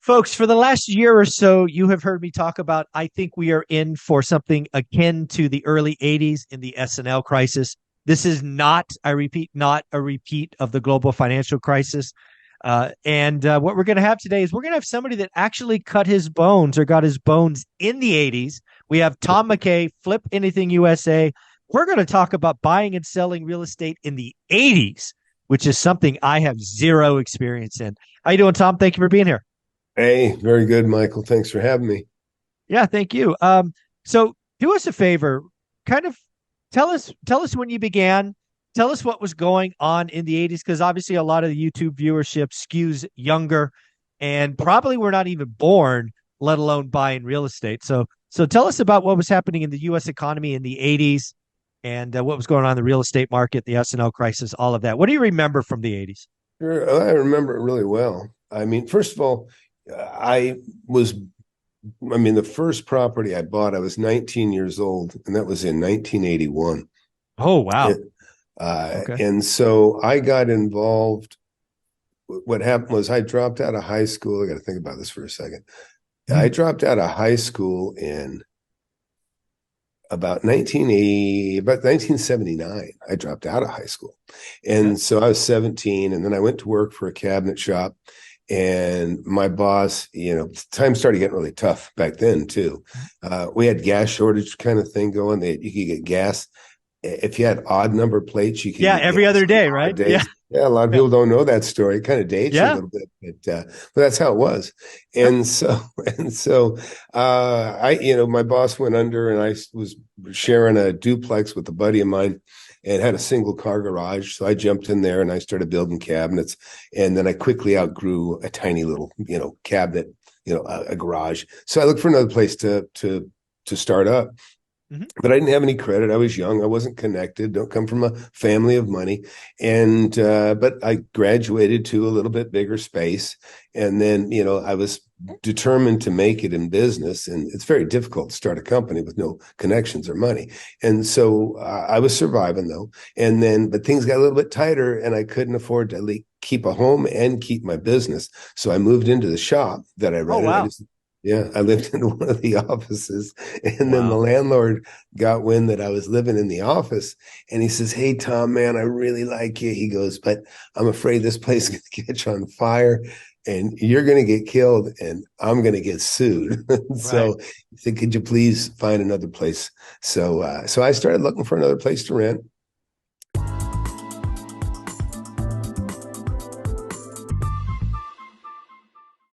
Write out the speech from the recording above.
Folks, for the last year or so, you have heard me talk about I think we are in for something akin to the early 80s in the S&L crisis. This is not, I repeat, not a repeat of the global financial crisis. And what we're going to have today is we're going to have somebody that actually cut his bones or got his bones in the 80s. We have Tom McKay, Flip Anything USA. We're going to talk about buying and selling real estate in the 80s, which is something I have zero experience in. How you doing, Tom? Thank you for being here. Hey, very good, Michael. Thanks for having me. Yeah, thank you. So do us a favor, kind of tell us when you began, tell us what was going on in the 80s, because obviously a lot of the YouTube viewership skews younger and probably we're not even born, let alone buying real estate. So tell us about what was happening in the US economy in the 80s and what was going on in the real estate market, the S&L crisis, all of that. What do you remember from the 80s? Sure, I remember it really well. I mean, first of all, I was, the first property I bought, I was 19 years old, and that was in 1981. Oh, wow. And, Okay. and so I got involved. What happened was I dropped out of high school. I got to think about this for a second. I Mhm. dropped out of high school in about 1980, about 1979. I dropped out of high school. Okay. And so I was 17, and then I went to work for a cabinet shop. And my boss, time started getting really tough back then too. We had gas shortage kind of thing going. You could get gas if you had odd number plates. You could Yeah, get every gas other on day, odd right? Yeah. days. Yeah, a lot of Yeah. people don't know that story. It kind of dates you a Yeah. little bit, but that's how it was. Sure. And so, my boss went under, and I was sharing a duplex with a buddy of mine and had a single car garage. So I jumped in there and I started building cabinets. And then I quickly outgrew a tiny little, cabinet, a garage. So I looked for another place to start up. Mhm. But I didn't have any credit. I was young. I wasn't connected. Don't come from a family of money. And but I graduated to a little bit bigger space. And then, I was determined to make it in business. And it's very difficult to start a company with no connections or money. And so I was surviving though. But things got a little bit tighter, and I couldn't afford to keep a home and keep my business. So I moved into the shop that I Oh, rented. wow. I lived in one of the offices, and then the Wow. landlord got wind that I was living in the office, and he says, "Hey, Tom, man, I really like you." He goes, "But I'm afraid this place is going to catch on fire, and you're going to get killed, and I'm going to get sued." Right. So he said, "Could you please find another place?" So I started looking for another place to rent.